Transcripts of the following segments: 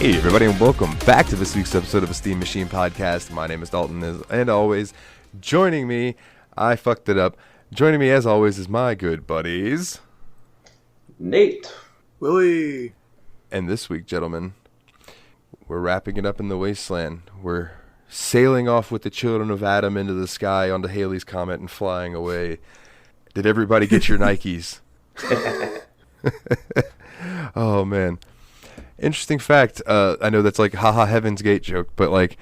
Hey everybody, and welcome back to this week's episode of the Steam Machine Podcast. My name is Dalton, and always joining me, I fucked it up. Joining me as always is my good buddies, Nate, Willie, and this week, gentlemen, we're wrapping it up in the Wasteland. We're sailing off with the children of Adam into the sky onto Halley's Comet and flying away. Did everybody get your Nikes? Oh man. Interesting fact, I know that's like haha Heaven's Gate joke, but like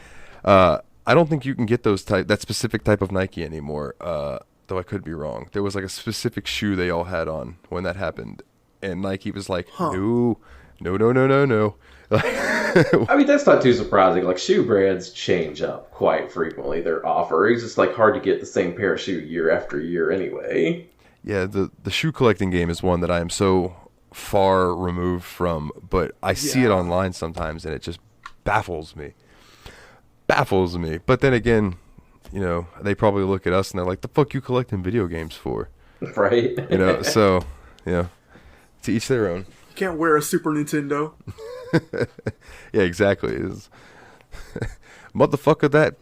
I don't think you can get that specific type of Nike anymore, though I could be wrong. There was like a specific shoe they all had on when that happened, and Nike was like, no. I mean, that's not too surprising. Like, shoe brands change up quite frequently their offerings. It's like hard to get the same pair of shoe year after year anyway. Yeah, the shoe collecting game is one that I am so far removed from, but I see it online sometimes and it just baffles me. But then again, you know, they probably look at us and they're like, the fuck you collecting video games for? Right. You know, so, you know, to each their own. You can't wear a Super Nintendo. Yeah, exactly. Motherfucker, that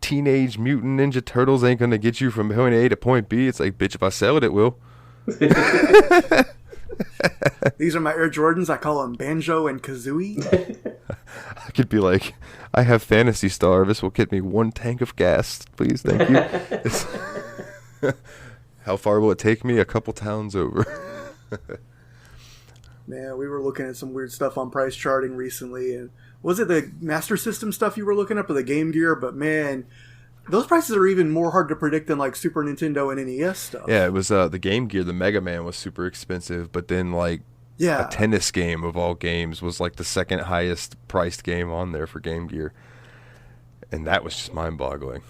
Teenage Mutant Ninja Turtles ain't gonna get you from point A to point B. It's like, bitch, if I sell it, it will. These are my Air Jordans. I call them Banjo and Kazooie. I could be like, I have Phantasy Star. This will get me 1 tank of gas, please. Thank you. How far will it take me? A couple towns over. Man, we were looking at some weird stuff on price charting recently, and was it the Master System stuff you were looking up or the Game Gear? But man, those prices are even more hard to predict than like Super Nintendo and NES stuff. Yeah, it was the Game Gear. The Mega Man was super expensive, but then like a tennis game of all games was like the second highest priced game on there for Game Gear, and that was just mind-boggling.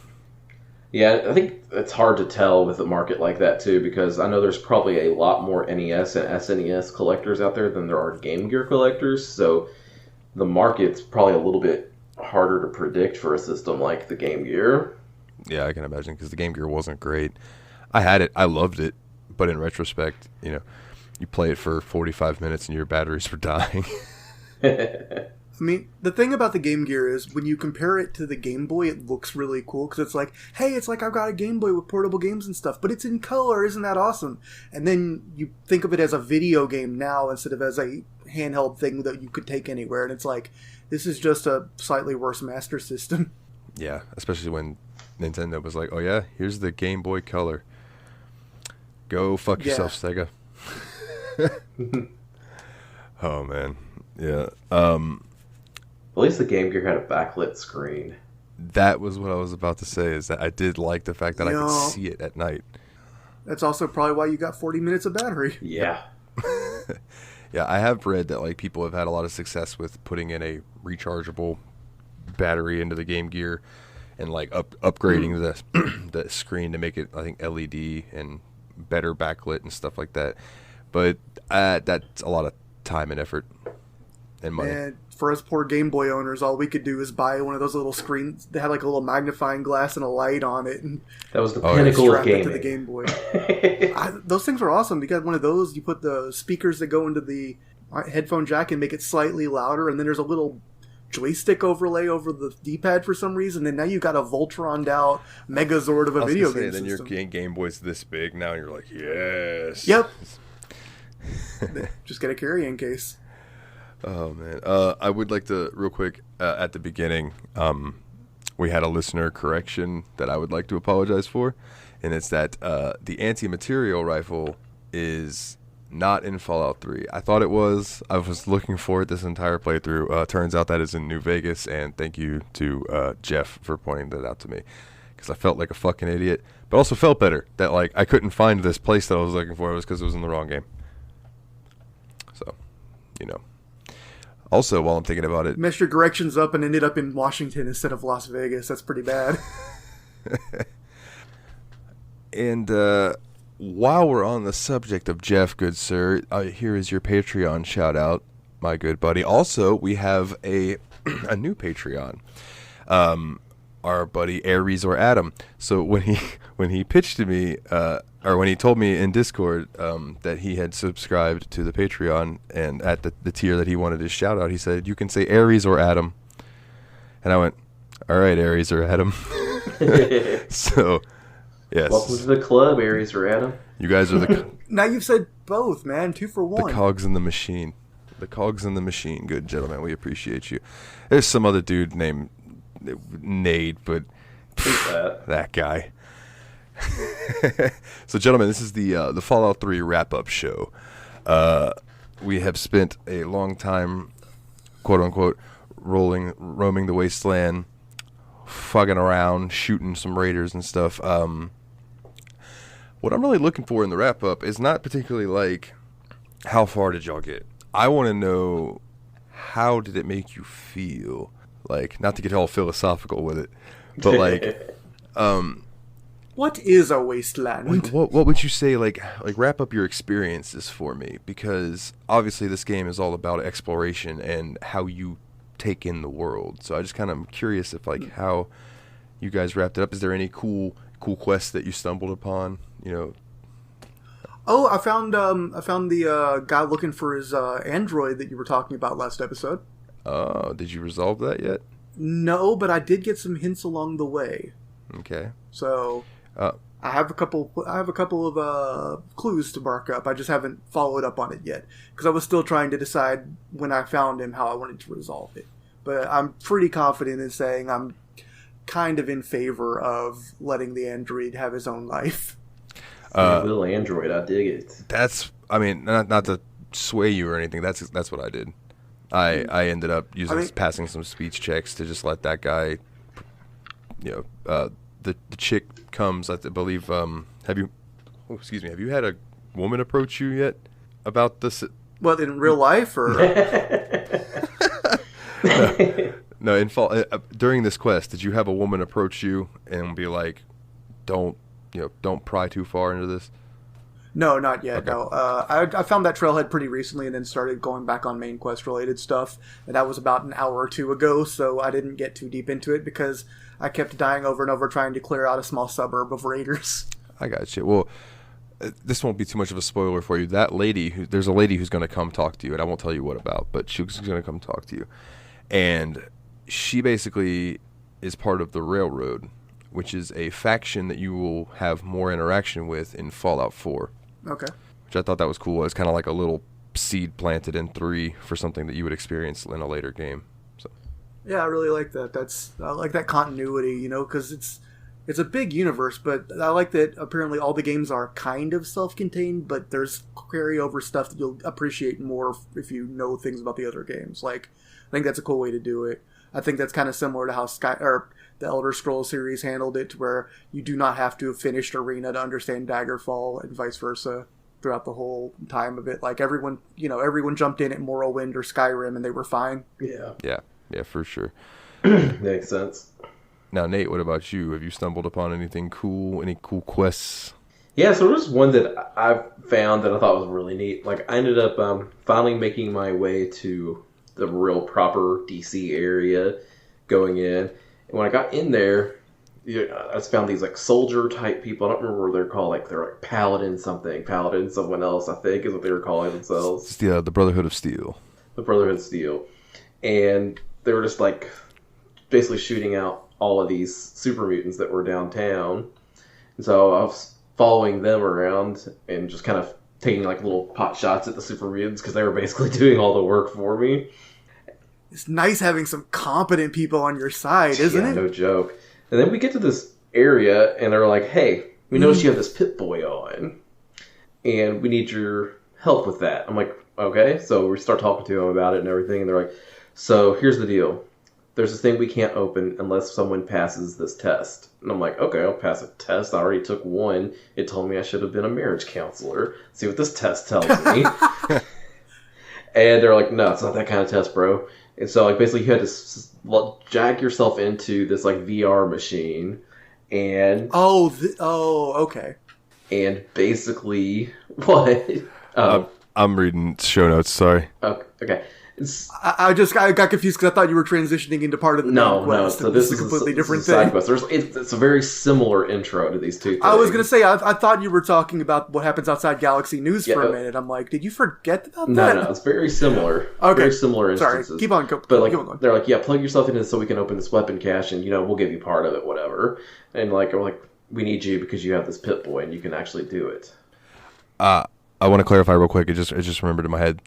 Yeah, I think it's hard to tell with a market like that too, because I know there's probably a lot more NES and SNES collectors out there than there are Game Gear collectors, so the market's probably a little bit harder to predict for a system like the Game Gear. Yeah, I can imagine, because the Game Gear wasn't great. I had it, I loved it, but in retrospect, you know, you play it for 45 minutes and your batteries were dying. I mean, the thing about the Game Gear is when you compare it to the Game Boy, it looks really cool because it's like, hey, it's like I've got a Game Boy with portable games and stuff, but it's in color. Isn't that awesome? And then you think of it as a video game now instead of as a handheld thing that you could take anywhere. And it's like, this is just a slightly worse Master System. Yeah, especially when Nintendo was like, oh yeah, here's the Game Boy Color. Go fuck yourself, Sega. Oh, man. Yeah. At least the Game Gear had a backlit screen. That was what I was about to say, is that I did like the fact that I could see it at night. That's also probably why you got 40 minutes of battery. Yeah. Yeah, I have read that like people have had a lot of success with putting in a rechargeable battery into the Game Gear and like upgrading the screen to make it, I think, LED and better backlit and stuff like that. But that's a lot of time and effort and money. And for us poor Game Boy owners, all we could do is buy one of those little screens that had like a little magnifying glass and a light on it. And that was the pinnacle of gaming. To the Game Boy. Those things were awesome. You got one of those, you put the speakers that go into the headphone jack and make it slightly louder, and then there's a little joystick overlay over the D-pad for some reason, and now you got a Voltroned out Megazord of a video game system. system. Then your Game Boy's this big now, and you're like, yes. Yep. Just get a carrying case. Oh, man. I would like to, real quick, at the beginning, we had a listener correction that I would like to apologize for, and it's that the anti-material rifle is not in Fallout 3. I thought it was. I was looking for it this entire playthrough. Turns out that is in New Vegas, and thank you to Jeff for pointing that out to me, because I felt like a fucking idiot, but also felt better that like I couldn't find this place that I was looking for. It was because it was in the wrong game. So, you know. Also, while I'm thinking about it, messed your directions up and ended up in Washington instead of Las Vegas. That's pretty bad. And while we're on the subject of Jeff, good sir, here is your Patreon shout out, my good buddy. Also, we have a new Patreon. our buddy Aries or Adam. So when he pitched to me, or when he told me in Discord that he had subscribed to the Patreon, and at the tier that he wanted his shout out, he said, "You can say Aries or Adam." And I went, "All right, Aries or Adam." So, yes. Welcome to the club, Aries or Adam. You guys are the Now you've said both, man. 2 for 1. the cogs in the machine. The cogs in the machine. Good gentlemen, we appreciate you. There's some other dude named Nate, but that guy. So, gentlemen, this is the Fallout 3 wrap-up show. We have spent a long time, quote-unquote, roaming the wasteland, fucking around, shooting some raiders and stuff. What I'm really looking for in the wrap-up is not particularly like, how far did y'all get? I want to know, how did it make you feel? Like, not to get all philosophical with it, but like, what is a wasteland? what would you say, like wrap up your experiences for me? Because obviously this game is all about exploration and how you take in the world. So I just kind of am curious if, like, how you guys wrapped it up. Is there any cool quests that you stumbled upon? You know. Oh, I found the guy looking for his android that you were talking about last episode. Oh, did you resolve that yet? No, but I did get some hints along the way. Okay. So I have a couple of clues to mark up. I just haven't followed up on it yet because I was still trying to decide when I found him how I wanted to resolve it. But I'm pretty confident in saying I'm kind of in favor of letting the android have his own life. Little android, I dig it. That's, I mean, not to sway you or anything. That's what I did. I ended up passing some speech checks to just let that guy, you know, the chick comes, I believe, have you had a woman approach you yet about this? What, in real life, or? No, during this quest, did you have a woman approach you and be like, don't pry too far into this? No, not yet. Okay. No, I found that trailhead pretty recently, and then started going back on main quest related stuff. And that was about an hour or two ago, so I didn't get too deep into it because I kept dying over and over trying to clear out a small suburb of raiders. I got you. Well, this won't be too much of a spoiler for you. There's a lady who's going to come talk to you, and I won't tell you what about, but she's going to come talk to you. And she basically is part of the Railroad, which is a faction that you will have more interaction with in Fallout 4. Okay. Which I thought that was cool. It's kind of like a little seed planted in 3 for something that you would experience in a later game. So. Yeah, I really like that. I like that continuity, you know, because it's a big universe, but I like that apparently all the games are kind of self-contained, but there's carryover stuff that you'll appreciate more if you know things about the other games. Like, I think that's a cool way to do it. I think that's kind of similar to how the Elder Scrolls series handled it, where you do not have to have finished Arena to understand Daggerfall, and vice versa throughout the whole time of it. Like, everyone jumped in at Morrowind or Skyrim and they were fine. Yeah, for sure. makes sense. Now, Nate, what about you? Have you stumbled upon anything cool? Any cool quests? Yeah, so there's one that I found that I thought was really neat. Like, I ended up finally making my way to the real proper DC area, going in. And when I got in there, I just found these like soldier type people. I don't remember what they're called. Like, they're like paladin someone else, I think, is what they were calling themselves. It's the Brotherhood of Steel. The Brotherhood of Steel. And they were just like basically shooting out all of these super mutants that were downtown. And so I was following them around and just kind of taking like little pot shots at the super mutants because they were basically doing all the work for me. It's nice having some competent people on your side, isn't it? No joke. And then we get to this area and they're like, hey, we noticed you have this Pip-Boy on and we need your help with that. I'm like, okay. So we start talking to them about it and everything, and they're like, so here's the deal. There's this thing we can't open unless someone passes this test. And I'm like, okay, I'll pass a test. I already took one. It told me I should have been a marriage counselor. See what this test tells me. And they're like, no, it's not that kind of test, bro. And so, like, basically you had to jack yourself into this, like, VR machine. And... okay. And basically, what? I'm reading show notes, sorry. Okay. I got confused because I thought you were transitioning into part of the main quest. So this is a completely different side thing. quest. It's a very similar intro to these two things. I was going to say, I thought you were talking about what happens outside Galaxy News for a minute. I'm like, did you forget about that? No, it's very similar. Okay. Very similar instances. Sorry, keep on going. But like, keep on going. they're like, yeah, plug yourself into this so we can open this weapon cache, and we'll give you part of it, whatever. And like, we're like, we need you because you have this Pip-Boy and you can actually do it. I want to clarify real quick. It just remembered in my head.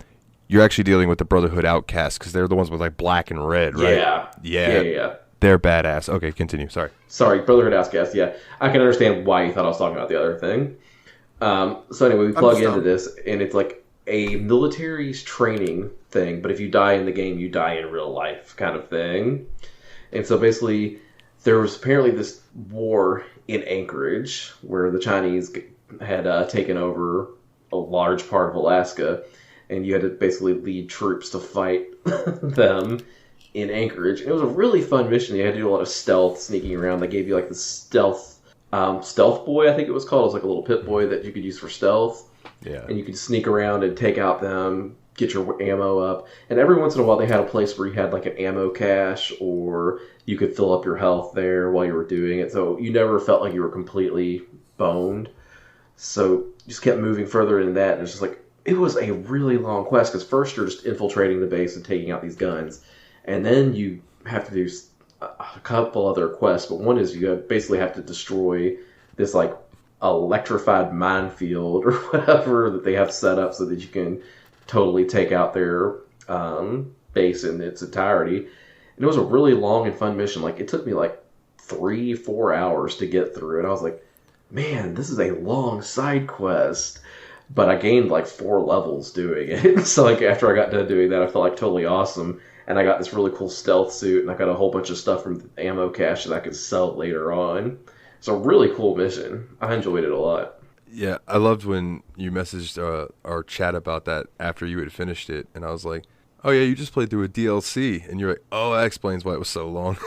You're actually dealing with the Brotherhood outcasts because they're the ones with like black and red, right? Yeah. They're badass. Okay, continue. Sorry, Brotherhood outcasts. Yeah, I can understand why you thought I was talking about the other thing. So anyway, we plug into this, and it's like a military's training thing. But if you die in the game, you die in real life, kind of thing. And so basically, there was apparently this war in Anchorage where the Chinese had taken over a large part of Alaska. And you had to basically lead troops to fight them in Anchorage. And it was a really fun mission. You had to do a lot of stealth, sneaking around. They gave you like the stealth boy, I think it was called. It was like a little Pip-Boy that you could use for stealth. Yeah. And you could sneak around and take out them, get your ammo up. And every once in a while they had a place where you had like an ammo cache or you could fill up your health there while you were doing it. So you never felt like you were completely boned. So you just kept moving further into that. And it's just like, it was a really long quest because first you're just infiltrating the base and taking out these guns, and then you have to do a couple other quests. But one is you basically have to destroy this like electrified minefield or whatever that they have set up so that you can totally take out their base in its entirety. And it was a really long and fun mission. Like it took me like 3-4 hours to get through it. I was like, man, this is a long side quest. But I gained like 4 levels doing it. So like after I got done doing that, I felt like totally awesome. And I got this really cool stealth suit, and I got a whole bunch of stuff from the ammo cache that I could sell later on. It's a really cool mission. I enjoyed it a lot. Yeah, I loved when you messaged our chat about that after you had finished it, and I was like, oh yeah, you just played through a DLC, and you're like, oh, that explains why it was so long.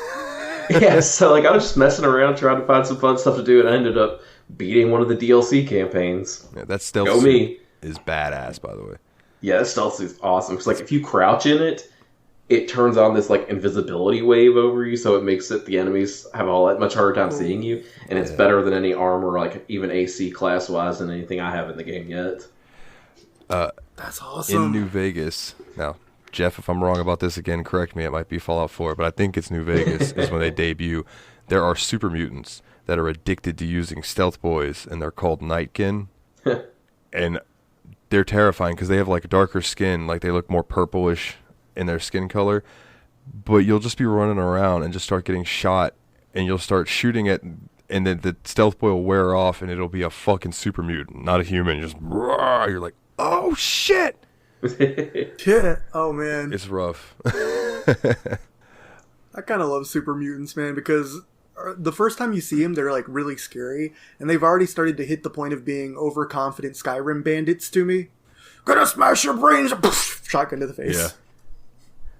Yeah, so like I was just messing around trying to find some fun stuff to do, and I ended up beating one of the DLC campaigns. Yeah, that stealth Go suit me. is badass, by the way. Yeah, that stealth suit's awesome. Because like if you crouch in it, it turns on this like invisibility wave over you, so it makes it the enemies have all that much harder time seeing you, and it's better than any armor, like even AC class wise, than anything I have in the game yet. That's awesome. In New Vegas, now Jeff, if I'm wrong about this again, correct me. It might be Fallout 4, but I think it's New Vegas is when they debut. There are super mutants that are addicted to using stealth boys, and they're called Nightkin. And they're terrifying because they have like darker skin, like they look more purplish in their skin color. But you'll just be running around and just start getting shot, and you'll start shooting it, and then the stealth boy will wear off, and it'll be a fucking super mutant, not a human. Just roar. You're like, oh shit. Yeah. Oh man, It's rough. I kind of love super mutants, man, because the first time you see them, they're like really scary, and they've already started to hit the point of being overconfident Skyrim bandits to me. Gonna smash your brains! Shotgun to the face. Yeah.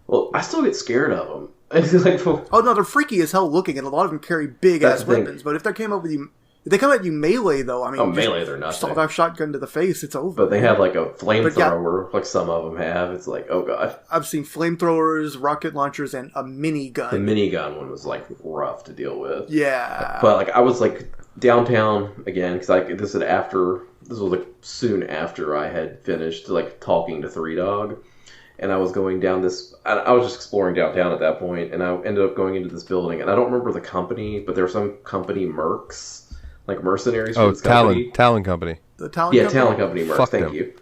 Well, I still get scared of them. It's like, Oh no, they're freaky as hell looking, and a lot of them carry big That's ass the thing. weapons. But if they came up with you, if they come at you melee though, I mean, melee, they're nothing. Sawed off shotgun to the face, it's over. But they have like a flamethrower, yeah. like some of them have. It's like, oh god. I've seen flamethrowers, rocket launchers, and a minigun. The minigun one was like rough to deal with. Yeah. But like I was like downtown again because this was like soon after I had finished like talking to Three Dog, and I was going down this. I was just exploring downtown at that point, and I ended up going into this building, and I don't remember the company, but there were some company mercs, like mercenaries. Oh, from this company. Talon Company. The Talon Yeah, Company? Talon Company mercs. Fuck Thank them. you.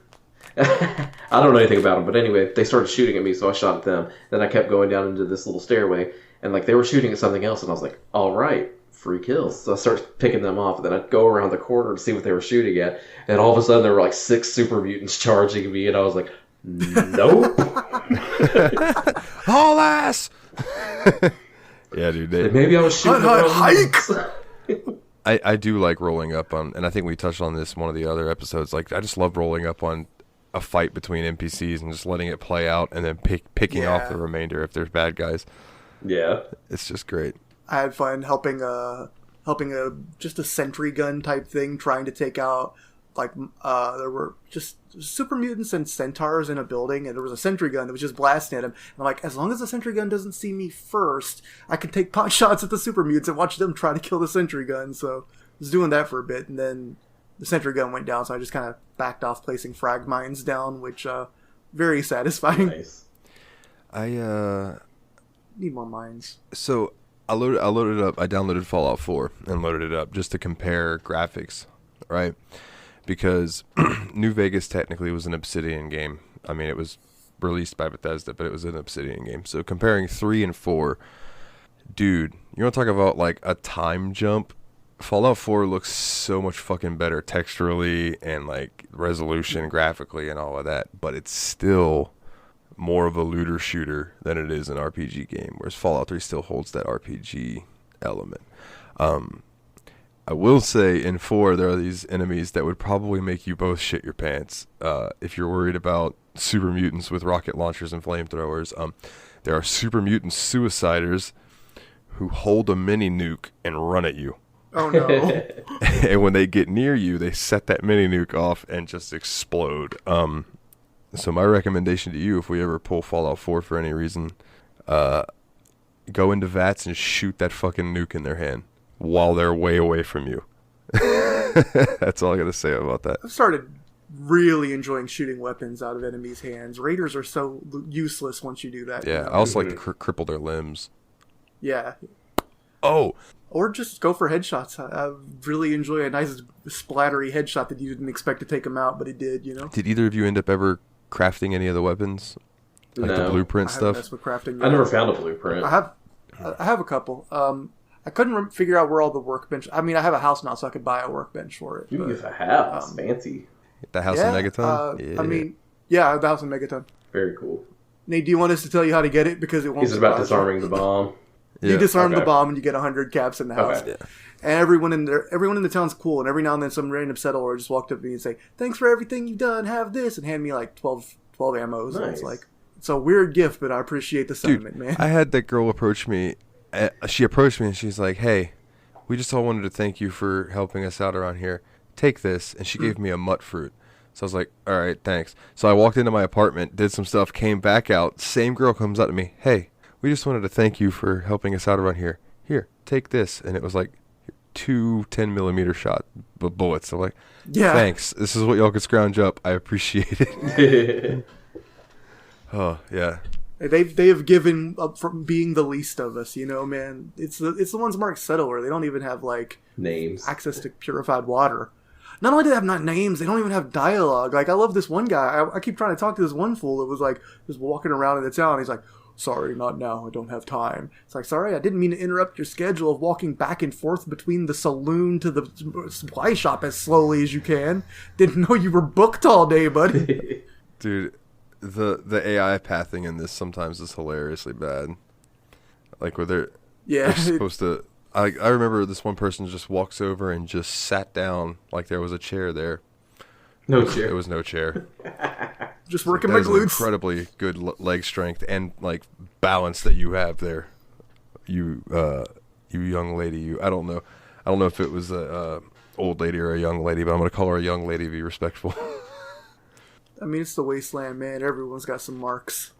I don't know anything about them, but anyway, they started shooting at me, so I shot at them. Then I kept going down into this little stairway, and like they were shooting at something else, and I was like, all right, free kills. So I started picking them off, and then I'd go around the corner to see what they were shooting at, and all of a sudden there were like 6 super mutants charging me, and I was like, nope. Haul ass! Yeah, dude. Maybe I was shooting the wrong Hike! ones. I do like rolling up on, and I think we touched on this in one of the other episodes, like I just love rolling up on a fight between NPCs and just letting it play out, and then picking off the remainder if there's bad guys. Yeah. It's just great. I had fun helping a just a sentry gun type thing, trying to take out like there were just super mutants and centaurs in a building, and there was a sentry gun that was just blasting at him. And I'm like, as long as the sentry gun doesn't see me first, I can take pot shots at the super mutants and watch them try to kill the sentry gun. So I was doing that for a bit, and then the sentry gun went down, so I just kind of backed off placing frag mines down, which very satisfying. Nice. I need more mines. So I loaded it up. I downloaded Fallout 4 and loaded it up just to compare graphics, right? Because New Vegas technically was an Obsidian game. I mean, it was released by Bethesda, but it was an Obsidian game. So comparing 3 and 4, dude, you want to talk about like a time jump? Fallout 4 looks so much fucking better texturally and like resolution graphically and all of that, but it's still more of a looter shooter than it is an RPG game, whereas Fallout 3 still holds that RPG element. I will say in 4 there are these enemies that would probably make you both shit your pants if you're worried about super mutants with rocket launchers and flamethrowers. There are super mutant suiciders who hold a mini nuke and run at you. Oh no. And when they get near you, they set that mini nuke off and just explode. So my recommendation to you, if we ever pull Fallout 4 for any reason, go into VATS and shoot that fucking nuke in their hand while they're way away from you. That's all I gotta say about that. I've started really enjoying shooting weapons out of enemies' hands. Raiders are so useless once you do that. Yeah, you know? I also like to cripple their limbs. Yeah. Oh! Or just go for headshots. I really enjoy a nice splattery headshot that you didn't expect to take them out, but it did, you know? Did either of you end up ever crafting any of the weapons? Like the blueprint stuff? With crafting I never found a blueprint. I have a couple. I couldn't figure out where all the workbench... I mean, I have a house now, so I could buy a workbench for it. You get a house. Fancy. The house in Megaton? Yeah. I mean, yeah, the house in Megaton. Very cool. Nate, do you want us to tell you how to get it? Because it won't. He's about disarming the bomb. You disarm the bomb and you get 100 caps in the house. Okay. Yeah. And everyone in the town's cool. And every now and then some random settler just walked up to me and say, "Thanks for everything you've done. Have this," and hand me like 12 ammos. Nice. And it's like, it's a weird gift, but I appreciate the sentiment, man. I had that girl approach me. She approached me and she's like, "Hey, we just all wanted to thank you for helping us out around here. Take this," and she gave me a mutt fruit. So I was like, "All right, thanks." So I walked into my apartment, did some stuff, came back out. Same girl comes up to me, "Hey, we just wanted to thank you for helping us out around here. Here, take this." And it was like 2 10mm shot bullets. So like, yeah, thanks. This is what y'all could scrounge up. I appreciate it. Oh, yeah. They have given up from being the least of us, you know, man. It's the ones marked settler. They don't even have like names, access to purified water. Not only do they have not names, they don't even have dialogue. Like, I love this one guy. I keep trying to talk to this one fool that was like just walking around in the town. He's like, "Sorry, not now. I don't have time." It's like, "Sorry, I didn't mean to interrupt your schedule of walking back and forth between the saloon to the supply shop as slowly as you can. Didn't know you were booked all day, buddy." Dude, the AI pathing in this sometimes is hilariously bad. Like, where they're supposed to... I remember this one person just walks over and just sat down like there was a chair there. No chair. It was no chair. Just working my glutes. Incredibly good leg strength and like balance that you have there. You young lady. I don't know if it was a old lady or a young lady, but I'm gonna call her a young lady to be respectful. I mean, it's the Wasteland, man. Everyone's got some marks.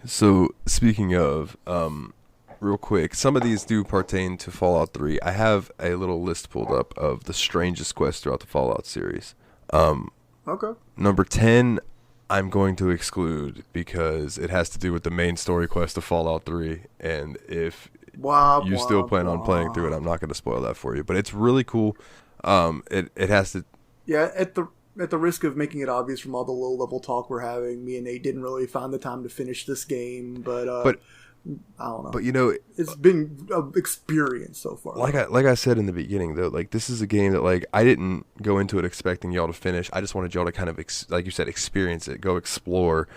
So speaking of, real quick, some of these do pertain to Fallout 3. I have a little list pulled up of the strangest quests throughout the Fallout series. Okay. Number 10, I'm going to exclude because it has to do with the main story quest of Fallout 3. And if you still plan on playing through it, I'm not going to spoil that for you. But it's really cool. It has to... Yeah, at the risk of making it obvious from all the low-level talk we're having, me and Nate didn't really find the time to finish this game. But I don't know. But, you know... It's been an experience so far. Like I said in the beginning, though, like, this is a game that, like, I didn't go into it expecting y'all to finish. I just wanted y'all to kind of, like you said, experience it, go explore,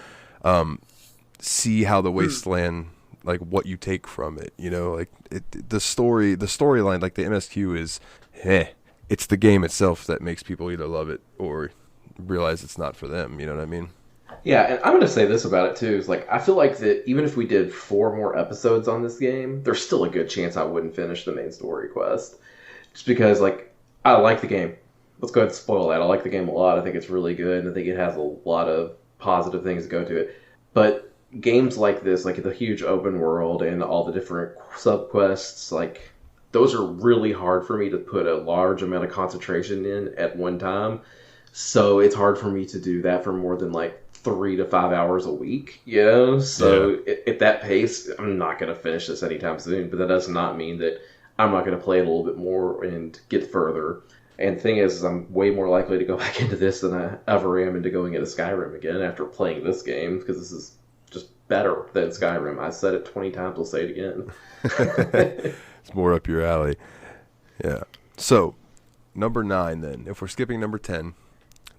see how the Wasteland, like, what you take from it, you know? Like, the storyline, like, the MSQ is, it's the game itself that makes people either love it or realize it's not for them, you know what I mean? Yeah, and I'm going to say this about it, too. Is like, I feel like that even if we did 4 more episodes on this game, there's still a good chance I wouldn't finish the main story quest. Just because, like, I like the game. let's go ahead and spoil that. I like the game a lot. I think it's really good, and I think it has a lot of positive things that go to it. But games like this, like the huge open world and all the different subquests, like those are really hard for me to put a large amount of concentration in at one time. So it's hard for me to do that for more than like 3 to 5 hours a week, you know? So at that pace, I'm not going to finish this anytime soon, but that does not mean that I'm not going to play it a little bit more and get further. And the thing is I'm way more likely to go back into this than I ever am into going into Skyrim again after playing this game, because this is just better than Skyrim. I said it 20 times, I'll say it again. It's more up your alley. Yeah. So, number 9 then. If we're skipping number 10,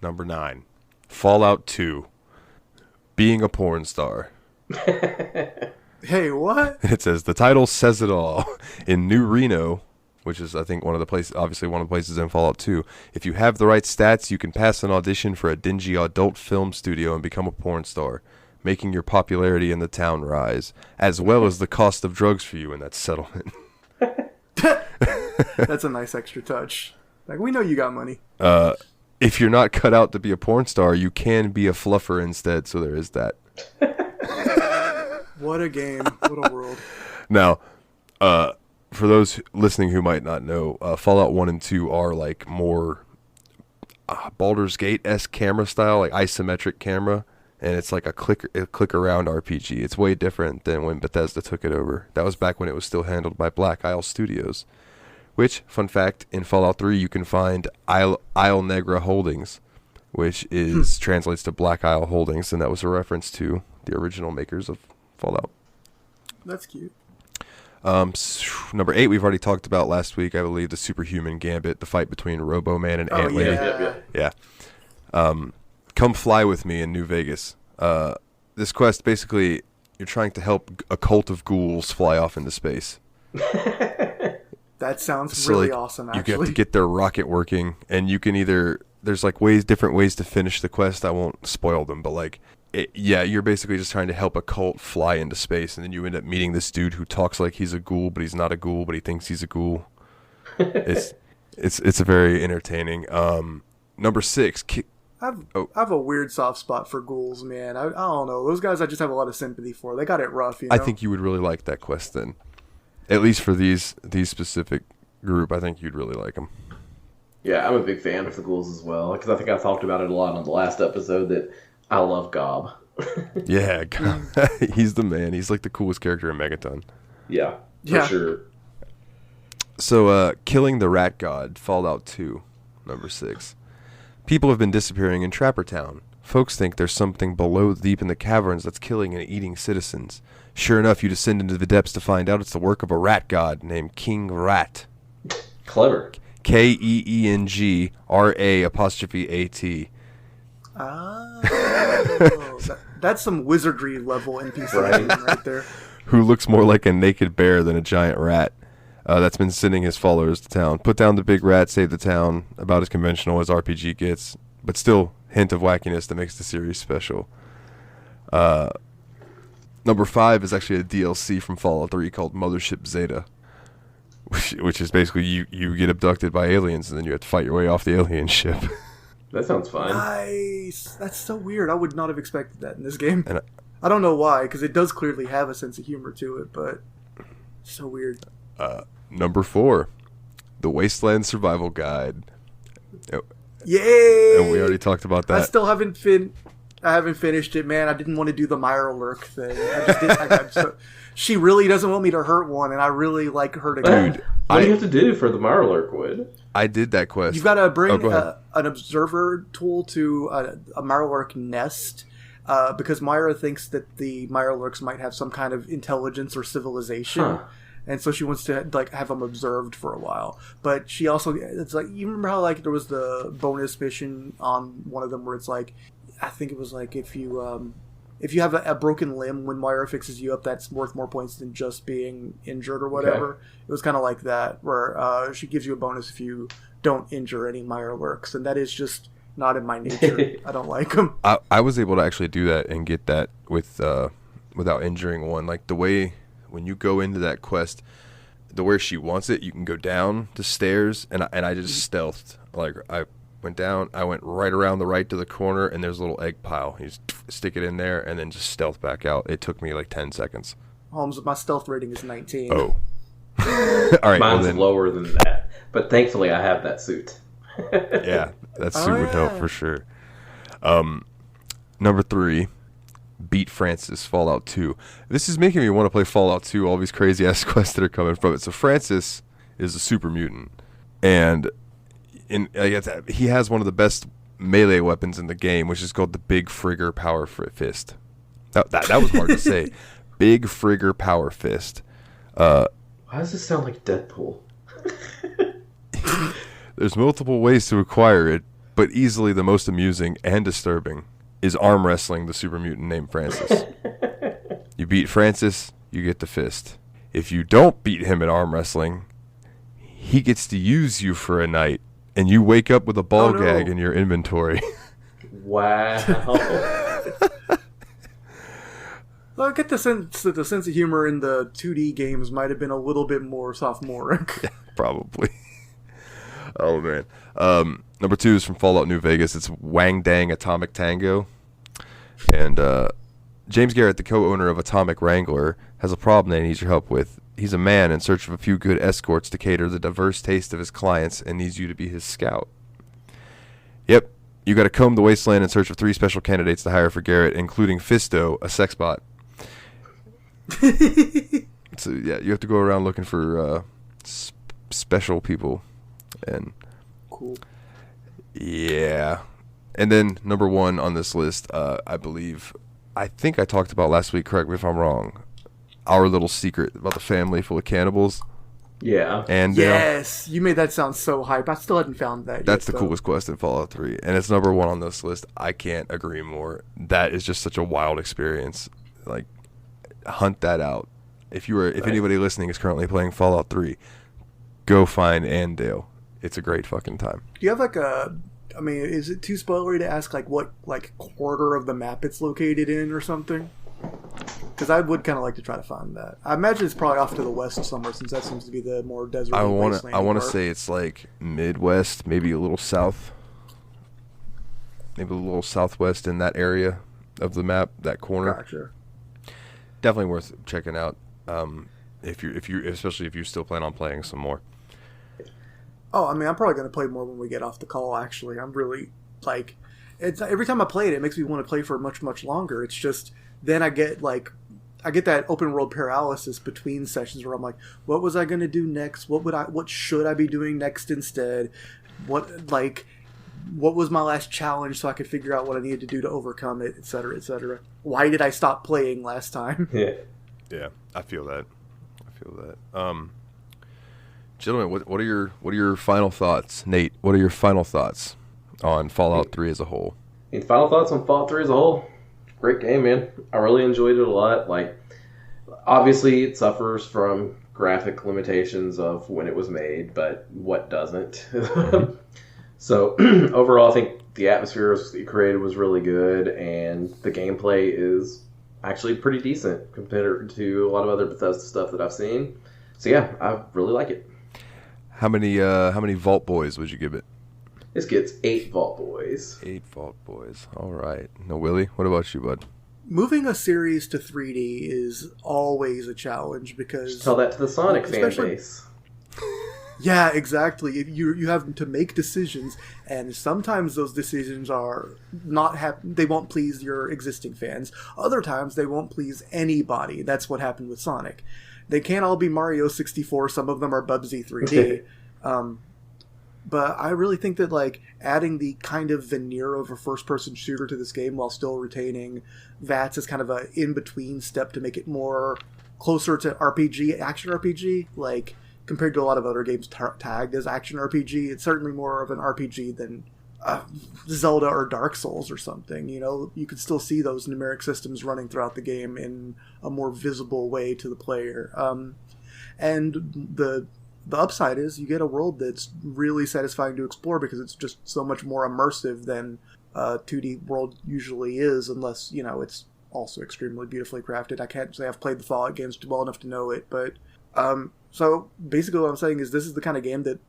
number 9. Fallout 2. Being a porn star. Hey, what? It says, the title says it all. In New Reno, which is, I think, one of the places in Fallout 2. If you have the right stats, you can pass an audition for a dingy adult film studio and become a porn star, making your popularity in the town rise, as well as the cost of drugs for you in that settlement. That's a nice extra touch. Like, we know you got money. If you're not cut out to be a porn star, you can be a fluffer instead, so there is that. What a game. What a world. Now, for those listening who might not know, Fallout 1 and 2 are like more Baldur's Gate-esque camera style, like isometric camera, and it's like a click around RPG. It's way different than when Bethesda took it over. That was back when it was still handled by Black Isle Studios, which, fun fact, in Fallout 3 you can find Isle Negra Holdings, which is translates to Black Isle Holdings, and that was a reference to the original makers of Fallout. That's cute. Number 8 we've already talked about last week, I believe, the Superhuman Gambit, the fight between Robo-Man and Ant Lady. Yeah. Come Fly With Me in New Vegas. This quest, basically, you're trying to help a cult of ghouls fly off into space. That sounds really awesome, actually. You have to get their rocket working, and you can there's like different ways to finish the quest. I won't spoil them, but like, you're basically just trying to help a cult fly into space, and then you end up meeting this dude who talks like he's a ghoul, but he's not a ghoul, but he thinks he's a ghoul. It's a very entertaining. Number 6. I have a weird soft spot for ghouls, man. I don't know. Those guys I just have a lot of sympathy for. They got it rough, you know? I think you would really like that quest then. At least for these specific group, I think you'd really like them. Yeah, I'm a big fan of the ghouls as well, because I think I talked about it a lot on the last episode that I love Gob. Yeah, Gob. He's the man. He's like the coolest character in Megaton. Yeah, for sure. So, Killing the Rat God, Fallout 2, number 6. People have been disappearing in Trapper Town. Folks think there's something below deep in the caverns that's killing and eating citizens. Sure enough, you descend into the depths to find out it's the work of a rat god named King Rat. Clever. KEENGRA''AT. That's some wizardry level NPC right there. Who looks more like a naked bear than a giant rat. That's been sending his followers to town. Put down the big rat, save the town. About as conventional as RPG gets, but still hint of wackiness that makes the series special. Number 5 is actually a DLC from Fallout 3 called Mothership Zeta, which is basically you get abducted by aliens and then you have to fight your way off the alien ship. That sounds fun. Nice. That's so weird. I would not have expected that in this game. And I don't know why, because it does clearly have a sense of humor to it, but so weird. Number 4, the Wasteland Survival Guide. Yay! And we already talked about that. I still haven't finished it, man. I didn't want to do the Mirelurk thing. I just didn't. She really doesn't want me to hurt one, and I really like her to go. Dude, what do you have to do for the Mirelurk wood? I did that quest. You've got to bring an observer tool to a Mirelurk nest, because Myra thinks that the Mirelurks might have some kind of intelligence or civilization. Huh. And so she wants to have them observed for a while. But she also, it's like, you remember how there was the bonus mission on one of them where it's like, I think it was like if you have a broken limb when Myra fixes you up, that's worth more points than just being injured or whatever. Okay. It was kind of like that, where she gives you a bonus if you don't injure any Mirelurks, and that is just not in my nature. I don't like them. I was able to actually do that and get that without injuring one. Like the way when you go into that quest, where she wants it, you can go down the stairs, and I just stealthed. Like I went down. I went right around the right to the corner, and there's a little egg pile. You just stick it in there, and then just stealth back out. It took me like 10 seconds. Holmes, my stealth rating is 19. Oh. All right. Mine's lower than that, but thankfully I have that suit. Yeah, that suit would help for sure. Number 3, beat Francis, Fallout 2. This is making me want to play Fallout 2, all these crazy-ass quests that are coming from it. So Francis is a super mutant, and he has one of the best melee weapons in the game, which is called the Big Frigger Power Fist. That was hard to say. Big Frigger Power Fist. Why does this sound like Deadpool? There's multiple ways to acquire it, but easily the most amusing and disturbing is arm wrestling the super mutant named Francis. You beat Francis, you get the fist. If you don't beat him at arm wrestling, he gets to use you for a night, and you wake up with a ball gag in your inventory. Wow. Well, I get the sense that the sense of humor in the 2D games might have been a little bit more sophomoric. Yeah, probably. Oh, man. Number 2 is from Fallout New Vegas. It's Wang Dang Atomic Tango. And James Garrett, the co-owner of Atomic Wrangler, has a problem that he needs your help with. He's a man in search of a few good escorts to cater the diverse taste of his clients and needs you to be his scout. Yep, you got to comb the wasteland in search of 3 special candidates to hire for Garrett, including Fisto, a sex bot. So, yeah, you have to go around looking for special people. And cool. Yeah. And then number 1 on this list, I think I talked about last week, correct me if I'm wrong, our little secret about the family full of cannibals. Yeah. And yes, you made that sound so hype. I still hadn't found that that's yet, the coolest quest in Fallout 3, and it's number 1 on this list. I can't agree more. That is just such a wild experience. Like, hunt that out. If anybody listening is currently playing Fallout 3, go find Andale. It's a great fucking time. Do you have is it too spoilery to ask what quarter of the map it's located in or something? Because I would kind of like to try to find that. I imagine it's probably off to the west somewhere, since that seems to be the more desert. I want to say it's like Midwest, maybe a little south, maybe a little southwest in that area of the map, that corner. Gotcha. Definitely worth checking out. Especially if you still plan on playing some more. Oh, I'm probably going to play more when we get off the call, actually. I'm really, it's every time I play it makes me want to play for much, much longer. It's just, then I get that open world paralysis between sessions where I'm like, what was I going to do next? What should I be doing next instead? What was my last challenge so I could figure out what I needed to do to overcome it, et cetera, et cetera. Why did I stop playing last time? Yeah. Yeah, I feel that. Gentlemen, what are your final thoughts? Nate, what are your final thoughts on Fallout 3 as a whole? Final thoughts on Fallout 3 as a whole? Great game, man. I really enjoyed it a lot. Obviously, it suffers from graphic limitations of when it was made, but what doesn't? So, overall, I think the atmosphere it created was really good, and the gameplay is actually pretty decent compared to a lot of other Bethesda stuff that I've seen. So, yeah, I really like it. How many Vault Boys would you give it? This gets 8 Vault Boys. 8 Vault Boys. All right. No, Willie, what about you, bud? Moving a series to 3D is always a challenge because... Just tell that to the Sonic fan base. Yeah, exactly. You have to make decisions, and sometimes those decisions are they won't please your existing fans. Other times, they won't please anybody. That's what happened with Sonic. They can't all be Mario 64. Some of them are Bubsy 3D. But I really think that adding the kind of veneer of a first-person shooter to this game while still retaining VATS as kind of a in-between step to make it more closer to RPG, action RPG, compared to a lot of other games tagged as action RPG, it's certainly more of an RPG than Zelda or Dark Souls or something. You can still see those numeric systems running throughout the game in a more visible way to the player. And the upside is you get a world that's really satisfying to explore because it's just so much more immersive than a 2D world usually is, unless, it's also extremely beautifully crafted. I can't say I've played the Fallout games well enough to know it, but so basically what I'm saying is this is the kind of game that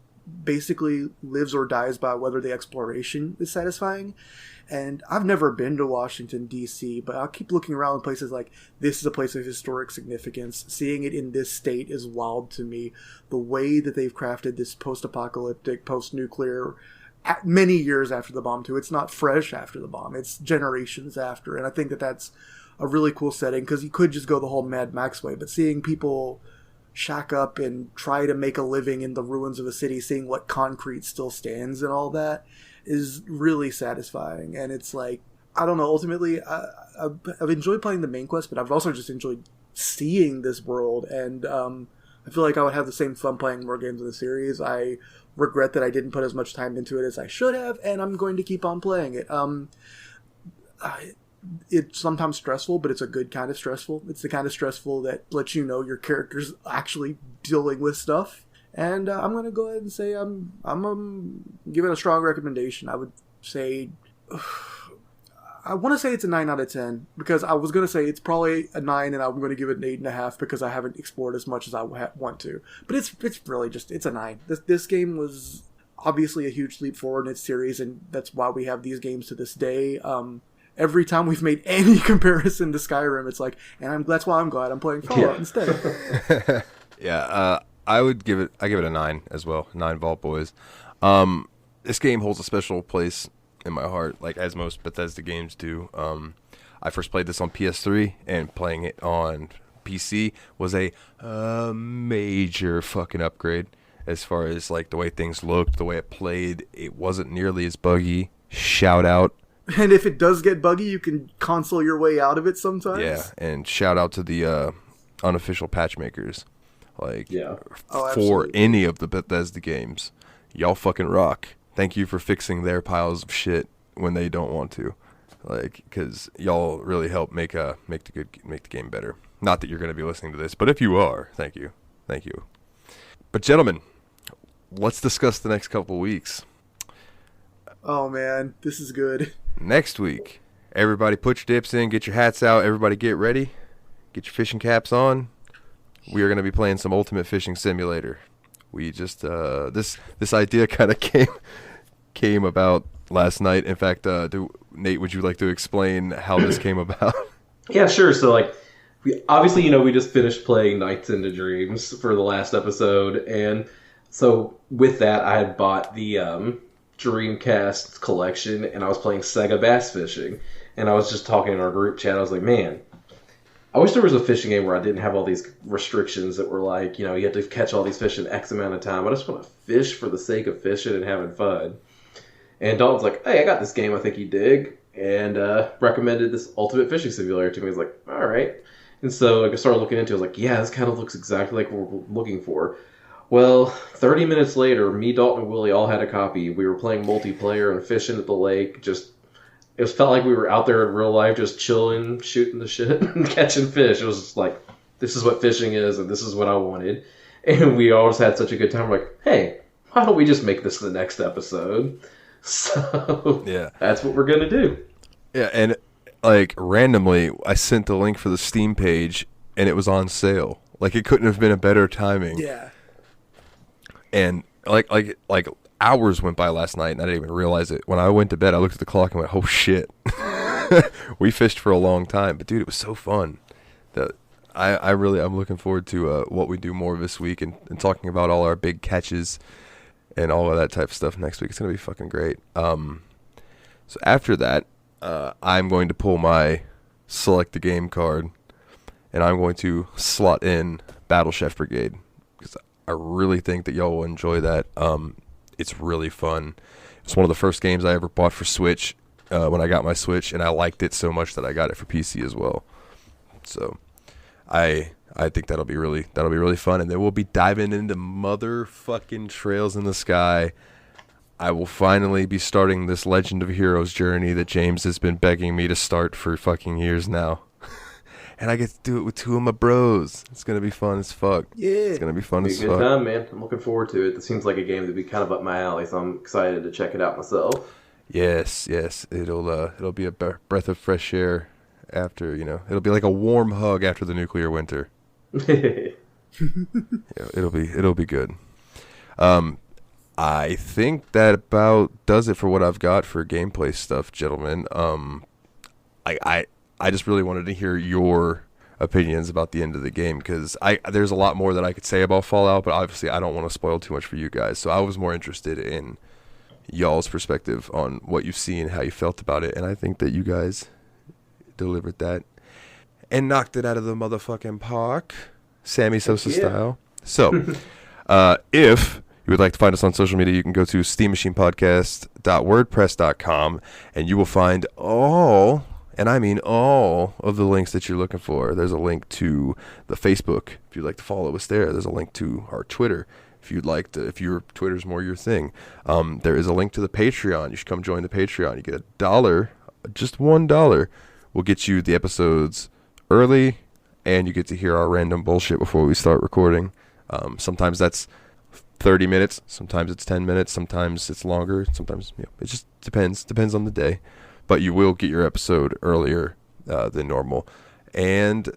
basically lives or dies by whether the exploration is satisfying. And I've never been to Washington, D.C., but I'll keep looking around in places like, this is a place of historic significance. Seeing it in this state is wild to me. The way that they've crafted this post-apocalyptic, post-nuclear, many years after the bomb, too. It's not fresh after the bomb. It's generations after. And I think that that's a really cool setting, because you could just go the whole Mad Max way. But seeing people shack up and try to make a living in the ruins of a city, seeing what concrete still stands and all that, is really satisfying. And it's like, I don't know, ultimately I've enjoyed playing the main quest, but I've also just enjoyed seeing this world, and I feel like I would have the same fun playing more games in the series. I regret that I didn't put as much time into it as I should have, and I'm going to keep on playing it. It's sometimes stressful, but it's a good kind of stressful. It's the kind of stressful that lets you know your character's actually dealing with stuff. And I'm going to go ahead and say I'm give it a strong recommendation. I would say, I want to say it's a 9 out of 10, because I was going to say it's probably a 9, and I'm going to give it an 8.5 because I haven't explored as much as I want to. But it's really just, it's a 9. This game was obviously a huge leap forward in its series, and that's why we have these games to this day. Every time we've made any comparison to Skyrim, it's like, and that's why I'm glad I'm playing Fallout instead. Yeah, I give it a 9 as well. 9 Vault Boys. This game holds a special place in my heart, like as most Bethesda games do. I first played this on PS3, and playing it on PC was a major fucking upgrade as far as like the way things looked, the way it played. It wasn't nearly as buggy. Shout out. And if it does get buggy, you can console your way out of it sometimes. Yeah, and shout out to the unofficial patch makers. Like, yeah. For any of the Bethesda games, y'all fucking rock. Thank you for fixing their piles of shit when they don't want to, like, because y'all really help make the game better. Not that you're going to be listening to this, but if you are, thank you. But gentlemen, let's discuss the next couple weeks. Oh man, this is good. Next week, everybody put your dips in, get your hats out, everybody get ready, get your fishing caps on. We are going to be playing some Ultimate Fishing Simulator. We just this idea kind of came about last night. In fact, Nate, would you like to explain how this came about? Yeah, sure. So like, we just finished playing Nights into Dreams for the last episode, and so with that, I had bought the Dreamcast collection, and I was playing Sega Bass Fishing, and I was just talking in our group chat. I was like, man, I wish there was a fishing game where I didn't have all these restrictions that were like, you had to catch all these fish in X amount of time. I just want to fish for the sake of fishing and having fun. And Dalton's like, hey, I got this game I think you dig, and recommended this Ultimate Fishing Simulator to me. I was like, all right. And so I started looking into it. I was like, yeah, this kind of looks exactly like what we're looking for. Well, 30 minutes later, me, Dalton, and Willie all had a copy. We were playing multiplayer and fishing at the lake. It felt like we were out there in real life, just chilling, shooting the shit, and catching fish. It was just like, this is what fishing is, and this is what I wanted. And we always had such a good time. We're like, hey, why don't we just make this the next episode? So yeah, that's what we're going to do. Yeah, and like randomly, I sent the link for the Steam page, and it was on sale. Like, it couldn't have been a better timing. Yeah. And like hours went by last night, and I didn't even realize it. When I went to bed, I looked at the clock and went, "Oh shit!" We fished for a long time, but dude, it was so fun. I'm looking forward to what we do more this week, and talking about all our big catches and all of that type of stuff next week. It's gonna be fucking great. So after that, I'm going to pull my select the game card, and I'm going to slot in Battle Chef Brigade, because I really think that y'all will enjoy that. It's really fun. It's one of the first games I ever bought for Switch when I got my Switch, and I liked it so much that I got it for PC as well. So I think that'll be really fun, and then we'll be diving into motherfucking Trails in the Sky. I will finally be starting this Legend of Heroes journey that James has been begging me to start for fucking years now. And I get to do it with two of my bros. It's going to be fun as fuck. Yeah. It's going to be fun as fuck. It'll be a good time, man. I'm looking forward to it. It seems like a game that'd be kind of up my alley, so I'm excited to check it out myself. Yes. It'll be a breath of fresh air after, it'll be like a warm hug after the nuclear winter. Yeah, it'll be good. I think that about does it for what I've got for gameplay stuff, gentlemen. I just really wanted to hear your opinions about the end of the game, because there's a lot more that I could say about Fallout, but obviously I don't want to spoil too much for you guys. So I was more interested in y'all's perspective on what you've seen, how you felt about it, and I think that you guys delivered that and knocked it out of the motherfucking park, Sammy Sosa style. So, if you would like to find us on social media, you can go to steammachinepodcast.wordpress.com, and you will find all, and I mean all, of the links that you're looking for. There's a link to the Facebook, if you'd like to follow us there. There's a link to our Twitter, if you'd like to, if your Twitter's more your thing. There is a link to the Patreon. You should come join the Patreon. You get $1, just $1 will get you the episodes early, and you get to hear our random bullshit before we start recording. Sometimes that's 30 minutes, sometimes it's 10 minutes, sometimes it's longer, sometimes it just depends on the day, but you will get your episode earlier than normal. And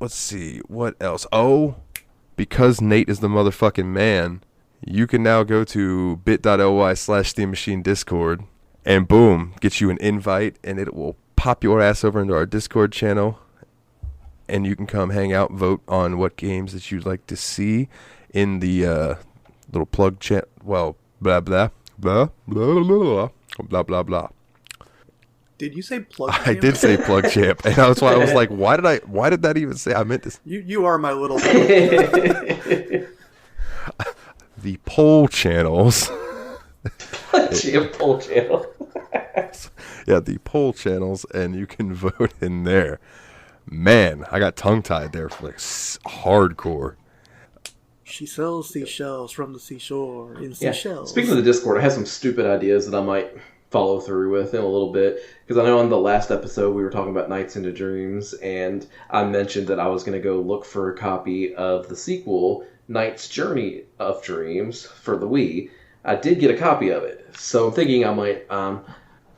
let's see what else. Because Nate is the motherfucking man, you can now go to bit.ly/steammachine discord, and boom, get you an invite, and it will pop your ass over into our Discord channel, and you can come hang out, vote on what games that you'd like to see in the little plug chat. Well, blah blah blah blah blah blah blah blah. Did you say plug champ? I did say plug champ, and that's why I was like, why did that even say? I meant this. You are my little the poll channels. Poll channel. Yeah, the poll channels, and you can vote in there. Man, I got tongue-tied there for like hardcore. She sells seashells from the seashore in seashells. Speaking of the Discord, I have some stupid ideas that I might follow through with in a little bit, because I know on the last episode we were talking about Nights into Dreams, and I mentioned that I was going to go look for a copy of the sequel, Knight's Journey of Dreams, for the Wii. I did get a copy of it, so I'm thinking I might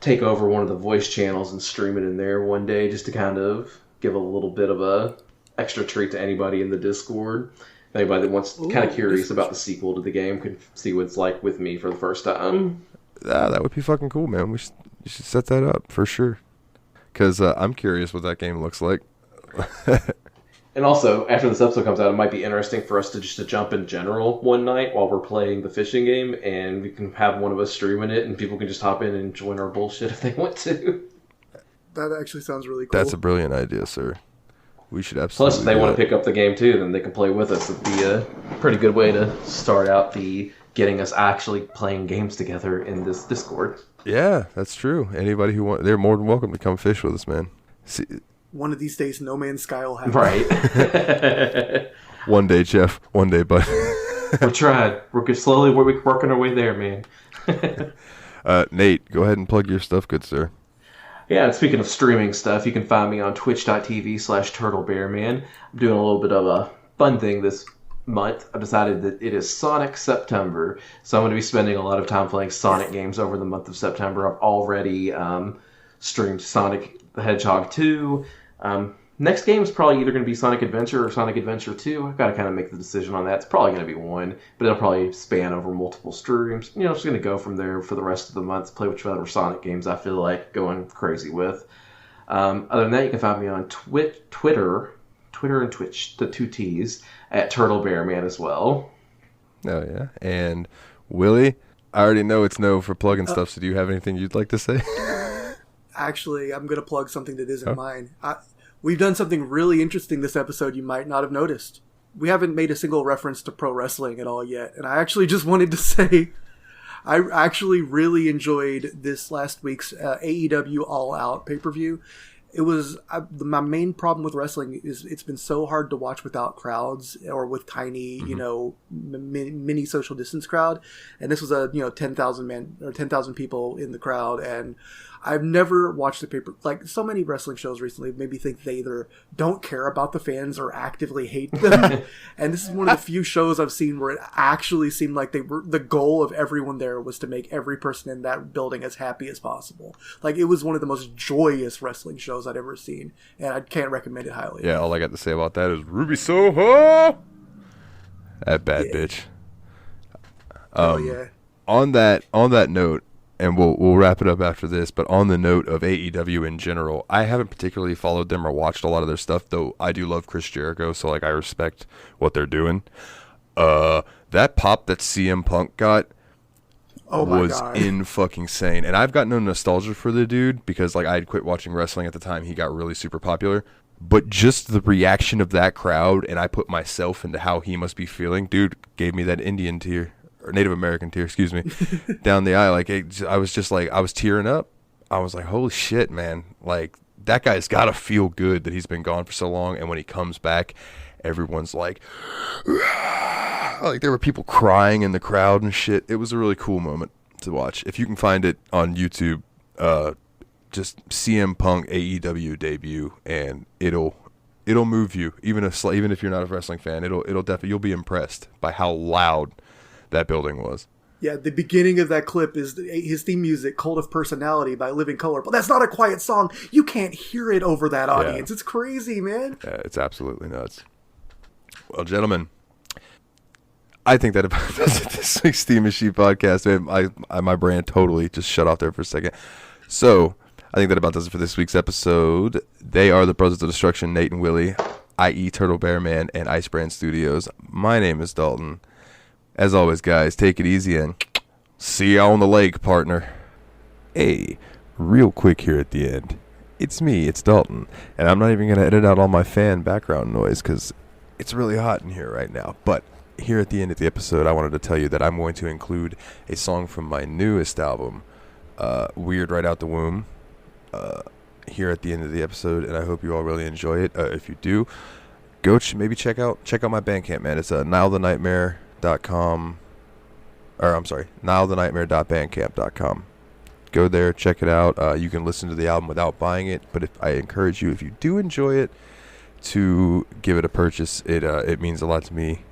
take over one of the voice channels and stream it in there one day, just to kind of give a little bit of a extra treat to anybody in the Discord. If anybody that wants kind of curious about the sequel to the game could see what it's like with me for the first time. That would be fucking cool, man. You should set that up for sure, because I'm curious what that game looks like. And also, after this episode comes out, it might be interesting for us to jump in general one night while we're playing the fishing game, and we can have one of us streaming it, and people can just hop in and join our bullshit if they want to. That actually sounds really cool. That's a brilliant idea, sir. We should absolutely. Plus, if they want to pick up the game too, then they can play with us. It'd be a pretty good way to start out the getting us actually playing games together in this Discord. Yeah, that's true. Anybody who wants, they're more than welcome to come fish with us, man. See, one of these days, No Man's Sky will happen. Right. One day, Jeff. One day, bud. We're trying. We're slowly working our way there, man. Nate, go ahead and plug your stuff, good sir. Yeah, and speaking of streaming stuff, you can find me on twitch.tv/TurtleBearMan. I'm doing a little bit of a fun thing this month. I've decided that it is Sonic September, so I'm going to be spending a lot of time playing Sonic games over the month of September. I've already streamed Sonic the Hedgehog 2. Next game is probably either going to be Sonic Adventure or Sonic Adventure 2. I've got to kind of make the decision on that. It's probably going to be one, but it'll probably span over multiple streams. You know, just going to go from there for the rest of the month, play whichever Sonic games I feel like going crazy with. Other than that, you can find me on Twitter and Twitch, the two T's, at TurtleBearMan as well. Oh, yeah. And Willie, I already know it's no for plugging stuff, so do you have anything you'd like to say? Actually, I'm going to plug something that isn't mine. We've done something really interesting this episode you might not have noticed. We haven't made a single reference to pro wrestling at all yet, and I actually just wanted to say I actually really enjoyed this last week's AEW All Out pay-per-view. It was my main problem with wrestling is it's been so hard to watch without crowds or with tiny, mini social distance crowd. And this was a 10,000 man or 10,000 people in the crowd, and I've never watched a like so many wrestling shows recently made me think they either don't care about the fans or actively hate them. And this is one of the few shows I've seen where it actually seemed like the goal of everyone there was to make every person in that building as happy as possible. Like, it was one of the most joyous wrestling shows I'd ever seen, and I can't recommend it highly. Yeah, all I got to say about that is Ruby Soho, that bad bitch. Yeah. On that note, and we'll wrap it up after this, but on the note of AEW in general, I haven't particularly followed them or watched a lot of their stuff, though I do love Chris Jericho, so like I respect what they're doing. That pop that CM Punk got was in fucking sane. And I've got no nostalgia for the dude because like I had quit watching wrestling at the time he got really super popular. But just the reaction of that crowd, and I put myself into how he must be feeling, dude gave me that Indian tear. Or Native American tear, excuse me, down the aisle. Like I was just like, I was tearing up. I was like, holy shit, man. Like, that guy's got to feel good that he's been gone for so long. And when he comes back, everyone's like, like there were people crying in the crowd and shit. It was a really cool moment to watch. If you can find it on YouTube, just CM Punk AEW debut, and it'll move you. Even if you're not a wrestling fan, it'll definitely, you'll be impressed by how loud that building was. Yeah, the beginning of that clip is his theme music, Cult of Personality by Living Colour. But that's not a quiet song. You can't hear it over that audience. Yeah. It's crazy, man. Yeah, it's absolutely nuts. Well, gentlemen, I think that about does it this week's Steam Machine podcast. My brain totally just shut off there for a second. So, I think that about does it for this week's episode. They are the Brothers of Destruction, Nate and Willie, i.e. Turtle Bear Man, and Ice Brand Studios. My name is Dalton. As always, guys, take it easy and see you on the lake, partner. Hey, real quick here at the end. It's me, it's Dalton, and I'm not even going to edit out all my fan background noise because it's really hot in here right now. But here at the end of the episode, I wanted to tell you that I'm going to include a song from my newest album, Weird Right Out the Womb, here at the end of the episode, and I hope you all really enjoy it. If you do, go maybe check out my Bandcamp, man. It's nilethenightmare.bandcamp.com. Go there, check it out. You can listen to the album without buying it, but I encourage you, if you do enjoy it, to give it a purchase. It means a lot to me.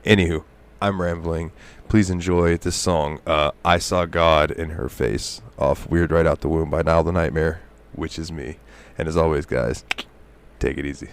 Anywho, I'm rambling. Please enjoy this song, I Saw God in Her Face, off Weird Right Out the Womb by Nile the Nightmare, which is me. And as always, guys, take it easy.